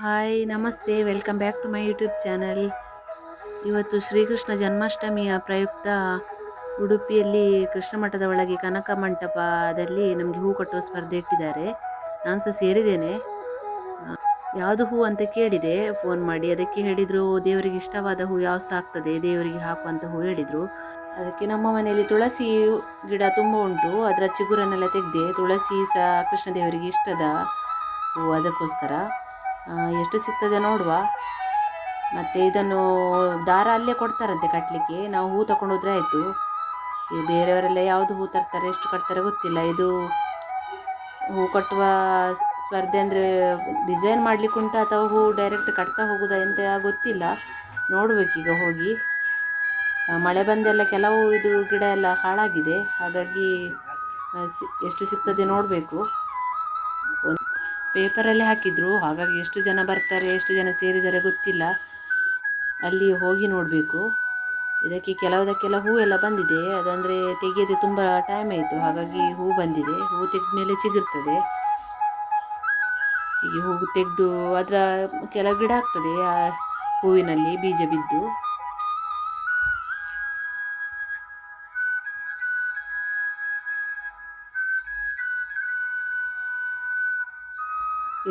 Hi ನಮಸ್ತೆ, welcome back to my YouTube channel. ಇವತ್ತು ಶ್ರೀಕೃಷ್ಣ ಜನ್ಮಾಷ್ಟಮಿಯ ಪ್ರಯುಕ್ತ ಉಡುಪಿಯಲ್ಲಿ ಕೃಷ್ಣ ಮಠದ ಒಳಗೆ ಕನಕ ಮಂಟಪದಲ್ಲಿ ನಮಗೆ ಹೂ ಕಟ್ಟುವ ಸ್ಪರ್ಧೆ ಇಟ್ಟಿದ್ದಾರೆ. ನಾನು ಸಹ ಸೇರಿದ್ದೇನೆ. ಯಾವುದು ಹೂ ಅಂತ ಕೇಳಿದೆ ಫೋನ್ ಮಾಡಿ. ಅದಕ್ಕೆ ಹೇಳಿದರು ದೇವರಿಗೆ ಇಷ್ಟವಾದ ಹೂ ಯಾವ್ದು ಸಹ ಆಗ್ತದೆ, ದೇವರಿಗೆ ಹಾಕುವಂಥ ಹೂ ಹೇಳಿದರು. ಅದಕ್ಕೆ ನಮ್ಮ ಮನೆಯಲ್ಲಿ ತುಳಸಿ ಗಿಡ ತುಂಬ ಉಂಟು, ಅದರ ಚಿಗುರನ್ನೆಲ್ಲ ತೆಗೆದೆ. ತುಳಸಿ ಸಹ ಕೃಷ್ಣ ದೇವರಿಗೆ ಇಷ್ಟದ ಹೂ, ಅದಕ್ಕೋಸ್ಕರ ಎಷ್ಟು ಸಿಗ್ತದೆ ನೋಡುವ. ಮತ್ತು ಇದನ್ನು ದಾರ ಅಲ್ಲೇ ಕೊಡ್ತಾರಂತೆ ಕಟ್ಟಲಿಕ್ಕೆ, ನಾವು ಹೂ ತಗೊಂಡೋದ್ರೆ ಆಯಿತು. ಈ ಬೇರೆಯವರೆಲ್ಲ ಯಾವುದು ಹೂ ತರ್ತಾರೆ, ಎಷ್ಟು ಕಟ್ತಾರೆ ಗೊತ್ತಿಲ್ಲ. ಇದು ಹೂ ಕಟ್ಟುವ ಸ್ಪರ್ಧೆ ಅಂದರೆ ಡಿಸೈನ್ ಮಾಡಲಿಕ್ಕೆ ಉಂಟು ಅಥವಾ ಹೂ ಡೈರೆಕ್ಟ್ ಕಟ್ತಾ ಹೋಗೋದಾ ಎಂತ ಗೊತ್ತಿಲ್ಲ. ನೋಡಬೇಕೀಗ ಹೋಗಿ. ಮಳೆ ಬಂದೆಲ್ಲ ಕೆಲವು ಇದು ಗಿಡ ಎಲ್ಲ ಹಾಳಾಗಿದೆ, ಹಾಗಾಗಿ ಎಷ್ಟು ಸಿಗ್ತದೆ ನೋಡಬೇಕು. ಪೇಪರಲ್ಲಿ ಹಾಕಿದ್ರು, ಹಾಗಾಗಿ ಎಷ್ಟು ಜನ ಬರ್ತಾರೆ ಎಷ್ಟು ಜನ ಸೇರಿದ್ದಾರೆ ಗೊತ್ತಿಲ್ಲ. ಅಲ್ಲಿ ಹೋಗಿ ನೋಡಬೇಕು. ಇದಕ್ಕೆ ಕೆಲವುದಕ್ಕೆಲ್ಲ ಹೂ ಎಲ್ಲ ಬಂದಿದೆ, ಅದಂದರೆ ತೆಗೆಯದೆ ತುಂಬ ಟೈಮ್ ಆಯಿತು, ಹಾಗಾಗಿ ಹೂ ಬಂದಿದೆ. ಹೂ ತೆಗೆದ ಮೇಲೆ ಚಿಗುರ್ತದೆ. ಹೀಗೆ ಹೂ ತೆಗೆದು ಅದರ ಕೆಲವು ಗಿಡ ಆಗ್ತದೆ ಆ ಹೂವಿನಲ್ಲಿ ಬೀಜ ಬಿದ್ದು.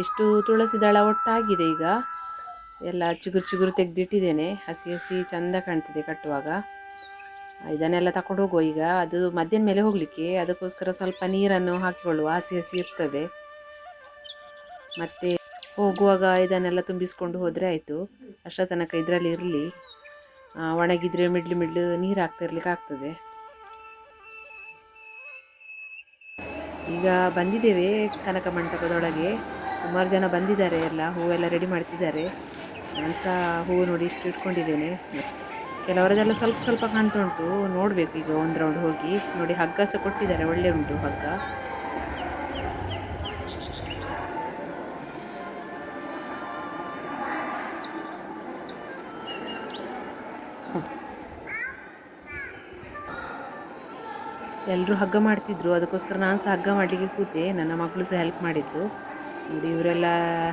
ಎಷ್ಟು ತುಳಸಿ ದಳ ಒಟ್ಟಾಗಿದೆ. ಈಗ ಎಲ್ಲ ಚಿಗುರು ತೆಗೆದಿಟ್ಟಿದ್ದೇನೆ. ಹಸಿ ಹಸಿ ಚಂದ ಕಾಣ್ತದೆ ಕಟ್ಟುವಾಗ. ಇದನ್ನೆಲ್ಲ ತಗೊಂಡು ಹೋಗುವ ಈಗ. ಅದು ಮಧ್ಯಾಹ್ನ ಮೇಲೆ ಹೋಗಲಿಕ್ಕೆ, ಅದಕ್ಕೋಸ್ಕರ ಸ್ವಲ್ಪ ನೀರನ್ನು ಹಾಕಿಕೊಳ್ಳುವ, ಹಸಿ ಹಸಿ ಇರ್ತದೆ. ಮತ್ತು ಹೋಗುವಾಗ ಇದನ್ನೆಲ್ಲ ತುಂಬಿಸ್ಕೊಂಡು ಹೋದರೆ ಆಯಿತು. ಅಷ್ಟರ ತನಕ ಇದರಲ್ಲಿ ಇರಲಿ. ಒಣಗಿದರೆ ಮಿಡ್ಲು ನೀರು ಹಾಕ್ತಿರ್ಲಿಕ್ಕೆ ಆಗ್ತದೆ. ಈಗ ಬಂದಿದ್ದೇವೆ ಕನಕ ಮಂಟಪದೊಳಗೆ. ಸುಮಾರು ಜನ ಬಂದಿದ್ದಾರೆ, ಎಲ್ಲ ಹೂವೆಲ್ಲ ರೆಡಿ ಮಾಡ್ತಿದ್ದಾರೆ. ನಾನು ಸಹ ಹೂವು ನೋಡಿ ಇಷ್ಟು ಇಟ್ಕೊಂಡಿದ್ದೇನೆ. ಕೆಲವರದೆಲ್ಲ ಸ್ವಲ್ಪ ಸ್ವಲ್ಪ ಕಾಣ್ತಾ ಉಂಟು, ನೋಡಬೇಕು ಈಗ ಒಂದು ರೌಂಡ್ ಹೋಗಿ ನೋಡಿ. ಹಗ್ಗ ಸಹ ಕೊಟ್ಟಿದ್ದಾರೆ, ಒಳ್ಳೆ ಉಂಟು ಹಗ್ಗ. ಎಲ್ಲರೂ ಹಗ್ಗ ಮಾಡ್ತಿದ್ರು, ಅದಕ್ಕೋಸ್ಕರ ನಾನು ಸಹ ಹಗ್ಗ ಮಾಡಲಿಕ್ಕೆ ಕೂತೆ. ನನ್ನ ಮಕ್ಕಳು ಸಹ ಹೆಲ್ಪ್ ಮಾಡಿದ್ರು. ನೋಡಿ ಇವರೆಲ್ಲ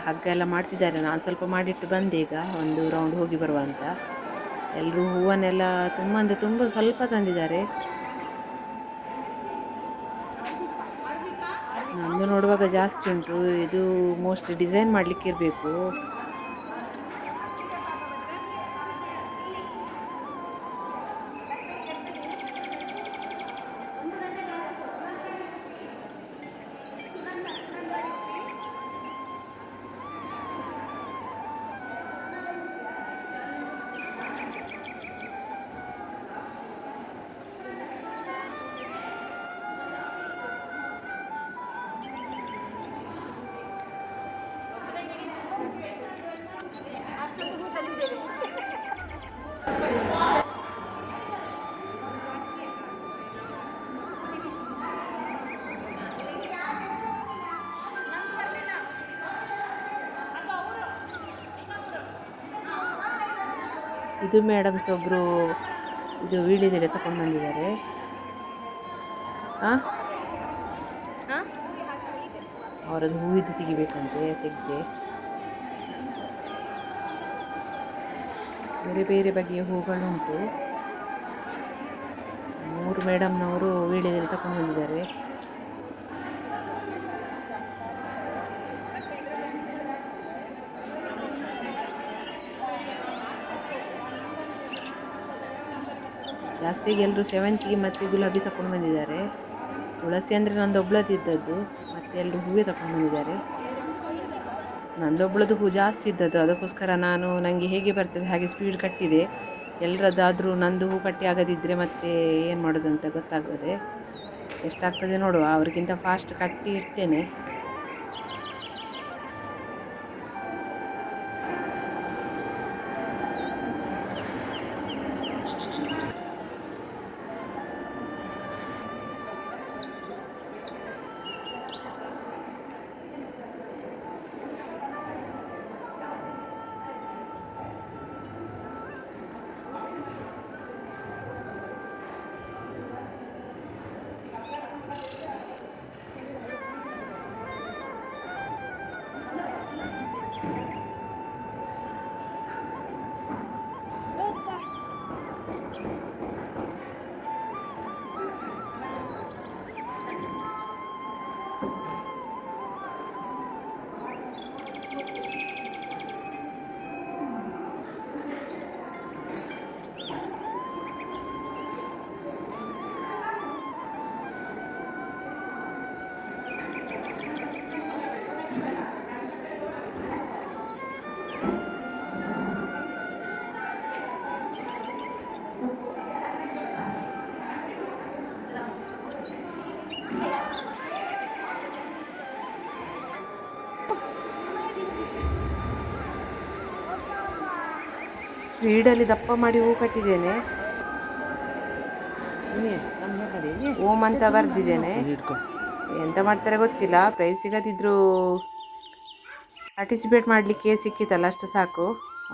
ಹಗ್ಗ ಎಲ್ಲ ಮಾಡ್ತಿದ್ದಾರೆ. ನಾನು ಸ್ವಲ್ಪ ಮಾಡಿಟ್ಟು ಬಂದೆ ಈಗ, ಒಂದು ರೌಂಡ್ ಹೋಗಿ ಬರುವ ಅಂತ. ಎಲ್ಲರೂ ಹೂವನ್ನೆಲ್ಲ ತುಂಬ ಅಂದರೆ ತುಂಬ ಸ್ವಲ್ಪ ತಂದಿದ್ದಾರೆ. ನಮ್ಮದು ನೋಡುವಾಗ ಜಾಸ್ತಿ ಉಂಟು. ಇದು ಮೋಸ್ಟ್ಲಿ ಡಿಸೈನ್ ಮಾಡಲಿಕ್ಕೆ ಇರಬೇಕು. ಇದು ಮೇಡಮ್ಸ್ ಒಬ್ಬರು ಇದು ವೀಳ್ಯದೆಲೆ ತಗೊಂಡು ಬಂದಿದ್ದಾರೆ. ಅವರದ್ದು ಹೂವಿದ್ದು ತೆಗಿಬೇಕಂತೆ, ತೆಗೆದೆ. ಬೇರೆ ಬೇರೆ ಬಗೆಯ ಹೂಗಳುಂಟು. 3 ಮೇಡಮ್ನವರು ವೀಳ್ಯದೆಲೆ ತಗೊಂಡು ಬಂದಿದ್ದಾರೆ. ಜಾಸ್ತಿಯಾಗಿ ಎಲ್ಲರೂ ಸೇವಂತಿಗೆ ಮತ್ತು ಗುಲಾಬಿ ತಗೊಂಡು ಬಂದಿದ್ದಾರೆ. ತುಳಸಿ ಅಂದರೆ ನಂದೊಬ್ಳದ್ದು ಇದ್ದದ್ದು, ಮತ್ತು ಎಲ್ಲರೂ ಹೂವೇ ತಗೊಂಡು ಬಂದಿದ್ದಾರೆ. ನಂದೊಬ್ಳದ್ದು ಹೂ ಜಾಸ್ತಿ ಇದ್ದದ್ದು, ಅದಕ್ಕೋಸ್ಕರ ನನಗೆ ಹೇಗೆ ಬರ್ತದೆ ಹಾಗೆ ಸ್ಪೀಡ್ ಕಟ್ಟಿದೆ. ಎಲ್ಲರದ್ದಾದರೂ ನಂದು ಹೂ ಕಟ್ಟಿ ಆಗದಿದ್ದರೆ ಮತ್ತೆ ಏನು ಮಾಡೋದು ಅಂತ ಗೊತ್ತಾಗ್ತದೆ. ಎಷ್ಟಾಗ್ತದೆ ನೋಡುವ, ಅವ್ರಿಗಿಂತ ಫಾಸ್ಟ್ ಕಟ್ಟಿ ಇಡ್ತೇನೆ. ಸ್ಪೀಡಲ್ಲಿ ದಪ್ಪ ಮಾಡಿ ಹೂ ಕಟ್ಟಿದ್ದೇನೆ. ಓಮ್ ಅಂತ ಬರ್ದಿದ್ದೇನೆ. ಎಂತ ಮಾಡ್ತಾರೆ ಗೊತ್ತಿಲ್ಲ. ಪ್ರೈಸ್ ಸಿಗದಿದ್ರು ಪಾರ್ಟಿಸಿಪೇಟ್ ಮಾಡಲಿಕ್ಕೆ ಸಿಕ್ಕಿತಲ್ಲ, ಅಷ್ಟು ಸಾಕು.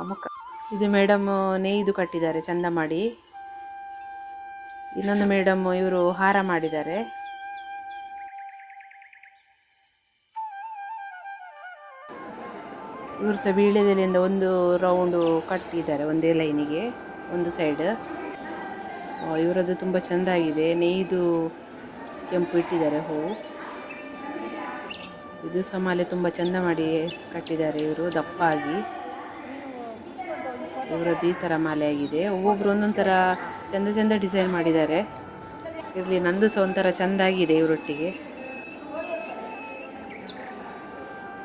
ಅಮ್ಮಕ್ಕ ಇದು ಮೇಡಮ್ ನೇಯ್ದು ಕಟ್ಟಿದ್ದಾರೆ ಚಂದ ಮಾಡಿ. ಇನ್ನೊಂದು ಮೇಡಮ್ ಇವರು ಹಾರ ಮಾಡಿದ್ದಾರೆ. ಇವರು ಸಹ ವೀಳ್ಯದೆಲೆಯಿಂದ ಒಂದು ರೌಂಡು ಕಟ್ಟಿದ್ದಾರೆ, ಒಂದೇ ಲೈನಿಗೆ ಒಂದು ಸೈಡ್. ಇವರದ್ದು ತುಂಬ ಚೆಂದ ಆಗಿದೆ. ನೇಯ್ದು ಕೆಂಪು ಇಟ್ಟಿದ್ದಾರೆ ಹೂವು. ಇದು ಸಹ ಮಾಲೆ ತುಂಬ ಚೆಂದ ಮಾಡಿ ಕಟ್ಟಿದ್ದಾರೆ ಇವರು, ದಪ್ಪಾಗಿ. ಇವರದ್ದು ಈ ಥರ ಮಾಲೆ ಆಗಿದೆ. ಒಬ್ಬೊಬ್ರು ಒಂದೊಂದು ಥರ ಚೆಂದ ಚೆಂದ ಡಿಸೈನ್ ಮಾಡಿದ್ದಾರೆ. ಇರಲಿ, ನಂದು ಸಹ ಒಂಥರ ಚೆಂದ ಆಗಿದೆ ಇವರೊಟ್ಟಿಗೆ.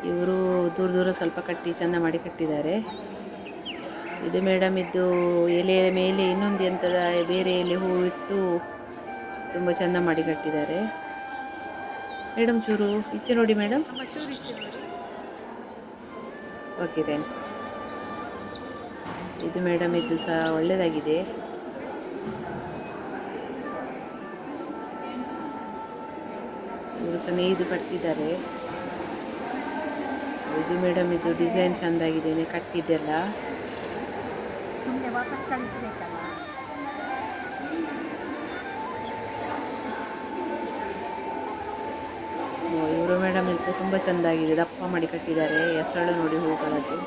ಇವರು ದೂರ ದೂರ ಸ್ವಲ್ಪ ಕಟ್ಟಿ ಚೆಂದ ಮಾಡಿ ಕಟ್ಟಿದ್ದಾರೆ. ಇದು ಮೇಡಮ್ ಇದ್ದು ಎಲೆಯ ಮೇಲೆ ಇನ್ನೊಂದು ಎಂಥದ ಬೇರೆ ಎಲೆ ಹೂ ಇಟ್ಟು ತುಂಬ ಚೆಂದ ಮಾಡಿ ಕಟ್ಟಿದ್ದಾರೆ. ಮೇಡಮ್ ಚೂರು ಈಚೆ ನೋಡಿ ಮೇಡಮ್. Okay, thanks. ಇದು ಮೇಡಮ್ ಇದ್ದು ಸಹ ಒಳ್ಳೆಯದಾಗಿದೆ. ಇವರು ಸಹ ನೇಯ್ದು ಕಟ್ಟಿದ್ದಾರೆ. ಇದು ಮೇಡಮ್ ಇದು ಡಿಸೈನ್ ಚೆಂದಾಗಿದೆ ಕಟ್ಟಿದ್ದೆಲ್ಲ. ಇವರು ಮೇಡಮ್ ಇದು ಸಹ ತುಂಬ ಚೆಂದಾಗಿದೆ, ದಪ್ಪ ಮಾಡಿ ಕಟ್ಟಿದ್ದಾರೆ. ಹೆಸರು ನೋಡಿ ಹೂಗಳದ್ದು.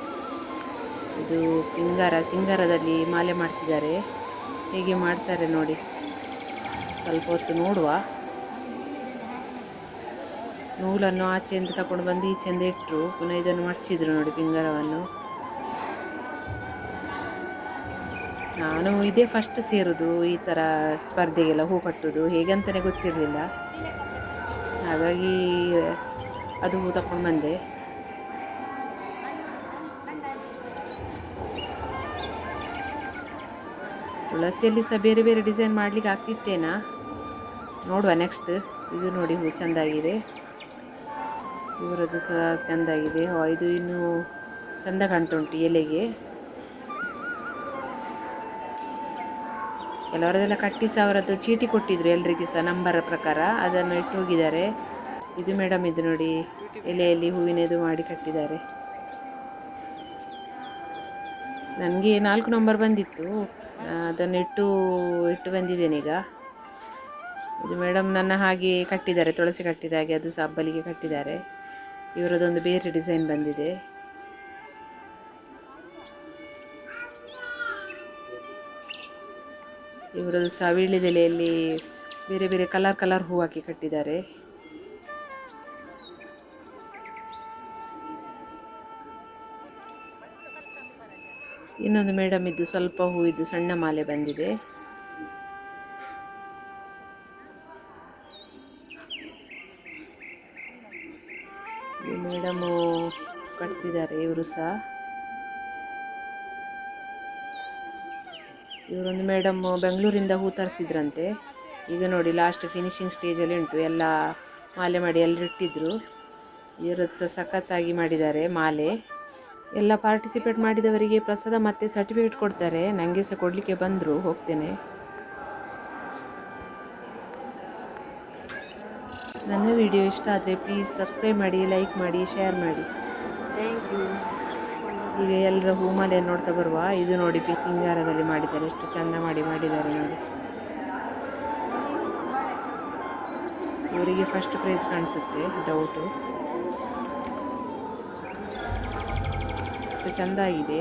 ಇದು ಸಿಂಗಾರದಲ್ಲಿ ಮಾಲೆ ಮಾಡ್ತಿದ್ದಾರೆ. ಹೇಗೆ ಮಾಡ್ತಾರೆ ನೋಡಿ, ಸ್ವಲ್ಪ ಹೊತ್ತು ನೋಡುವ. ನೂಲನ್ನು ಆಚೆಯಿಂದ ತಗೊಂಡು ಬಂದು ಈಚೆಯಿಂದ ಇಟ್ಟರು, ಪುನಃ ಇದನ್ನು ಮಡಚಿದ್ರು ನೋಡಿ ಪಿಂಗಾರವನ್ನು. ನಾನು ಇದೇ ಫಸ್ಟ್ ಸೇರೋದು ಈ ಥರ ಸ್ಪರ್ಧೆಗೆಲ್ಲ ಹೂ ಕಟ್ಟೋದು. ಹೇಗಂತಲೇ ಗೊತ್ತಿರಲಿಲ್ಲ, ಹಾಗಾಗಿ ಅದು ಹೂ ತಗೊಂಡು ಬಂದೆ. ತುಳಸಿಯಲ್ಲಿ ಸಹ ಬೇರೆ ಬೇರೆ ಡಿಸೈನ್ ಮಾಡಲಿಕ್ಕೆ ಆಗ್ತಿತ್ತೇನಾ, ನೋಡುವ ನೆಕ್ಸ್ಟ್. ಇದು ನೋಡಿ ಹೂ ಚೆಂದಾಗಿದೆ. ಇವರದ್ದು ಸಹ ಚೆಂದಾಗಿದೆ. ಇದು ಇನ್ನೂ ಚೆಂದ ಕಾಣ್ತುಂಟು ಎಲೆಗೆ. ಕೆಲವರದೆಲ್ಲ ಕಟ್ಟಿ ಸಹ ಅವರದ್ದು ಚೀಟಿ ಕೊಟ್ಟಿದ್ರು ಎಲ್ರಿಗೂ ಸಹ ನಂಬರ್ ಪ್ರಕಾರ, ಅದನ್ನು ಇಟ್ಟು ಹೋಗಿದ್ದಾರೆ. ಇದು ಮೇಡಮ್ ಇದು ನೋಡಿ ಎಲೆಯಲ್ಲಿ ಹೂವಿನದು ಮಾಡಿ ಕಟ್ಟಿದ್ದಾರೆ. ನನಗೆ 4 ನಂಬರ್ ಬಂದಿತ್ತು, ಅದನ್ನು ಇಟ್ಟು ಬಂದಿದ್ದೇನೆ ಈಗ. ಇದು ಮೇಡಮ್ ನನ್ನ ಹಾಗೆ ಕಟ್ಟಿದ್ದಾರೆ, ತುಳಸಿ ಕಟ್ಟಿದ ಹಾಗೆ ಅದು ಸಹ ಹಬ್ಬಲಿಗೆ ಕಟ್ಟಿದ್ದಾರೆ. ಇವರದೊಂದು ಬೇರೆ ಡಿಸೈನ್ ಬಂದಿದೆ. ಇವರದ್ದು ಸಹ ವೀಳ್ಯದೆಲೆಯಲ್ಲಿ ಬೇರೆ ಬೇರೆ ಕಲರ್ ಹೂ ಹಾಕಿ ಕಟ್ಟಿದ್ದಾರೆ. ಇನ್ನೊಂದು ಮೇಡಮ್ ಇದ್ದು ಸ್ವಲ್ಪ ಹೂ ಇದ್ದು ಸಣ್ಣ ಮಾಲೆ ಬಂದಿದೆ. ಮೇಡಮು ಕಟ್ತಿದ್ದಾರೆ ಇವರು ಸಹ. ಇವರೊಂದು ಮೇಡಮ್ ಬೆಂಗಳೂರಿಂದ ಹೂ ತರಿಸಿದ್ರಂತೆ. ಈಗ ನೋಡಿ ಲಾಸ್ಟ್ ಫಿನಿಶಿಂಗ್ ಸ್ಟೇಜಲ್ಲಿ ಉಂಟು. ಎಲ್ಲ ಮಾಲೆ ಮಾಡಿ ಎಲ್ಲರೂ ಇಟ್ಟಿದ್ರು. ಇವರದ್ದು ಸಹ ಸಖತ್ತಾಗಿ ಮಾಡಿದ್ದಾರೆ ಮಾಲೆ. ಎಲ್ಲ ಪಾರ್ಟಿಸಿಪೇಟ್ ಮಾಡಿದವರಿಗೆ ಪ್ರಸಾದ ಮತ್ತು ಸರ್ಟಿಫಿಕೇಟ್ ಕೊಡ್ತಾರೆ. ನನಗೆ ಸಹ ಕೊಡಲಿಕ್ಕೆ ಬಂದರು, ಹೋಗ್ತೇನೆ. ನನ್ನ ವಿಡಿಯೋ ಇಷ್ಟ ಆದರೆ ಪ್ಲೀಸ್ ಸಬ್ಸ್ಕ್ರೈಬ್ ಮಾಡಿ, ಲೈಕ್ ಮಾಡಿ, ಶೇರ್ ಮಾಡಿ. Thank you. ಈಗ ಎಲ್ಲರ ಹೂಮಾಲೆಯನ್ನು ನೋಡ್ತಾ ಬರುವ. ಇದು ನೋಡಿ ಸಿಂಗಾರದಲ್ಲಿ ಮಾಡಿದ್ದಾರೆ, ಎಷ್ಟು ಚೆಂದ ಮಾಡಿದ್ದಾರೆ ನೋಡಿ. ಇವರಿಗೆ ಫಸ್ಟ್ ಪ್ರೈಸ್ ಕಾಣಿಸುತ್ತೆ, ಡೌಟು. ಚೆಂದ ಆಗಿದೆ.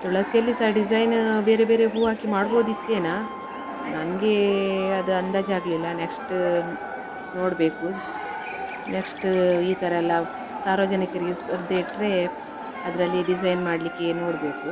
ತುಳಸಿಯಲ್ಲಿ ಸಹ ಡಿಸೈನ್ ಬೇರೆ ಬೇರೆ ಹೂ ಹಾಕಿ ಮಾಡ್ಬೋದಿತ್ತೇನಾ, ನನಗೆ ಅದು ಅಂದಾಜಾಗಲಿಲ್ಲ. ನೆಕ್ಸ್ಟ್ ನೋಡಬೇಕು. ನೆಕ್ಸ್ಟ್ ಈ ಥರ ಎಲ್ಲ ಸಾರ್ವಜನಿಕರಿಗೆ ಸ್ಪರ್ಧೆ ಇಟ್ಟರೆ ಅದರಲ್ಲಿ ಡಿಸೈನ್ ಮಾಡಲಿಕ್ಕೆ ನೋಡಬೇಕು.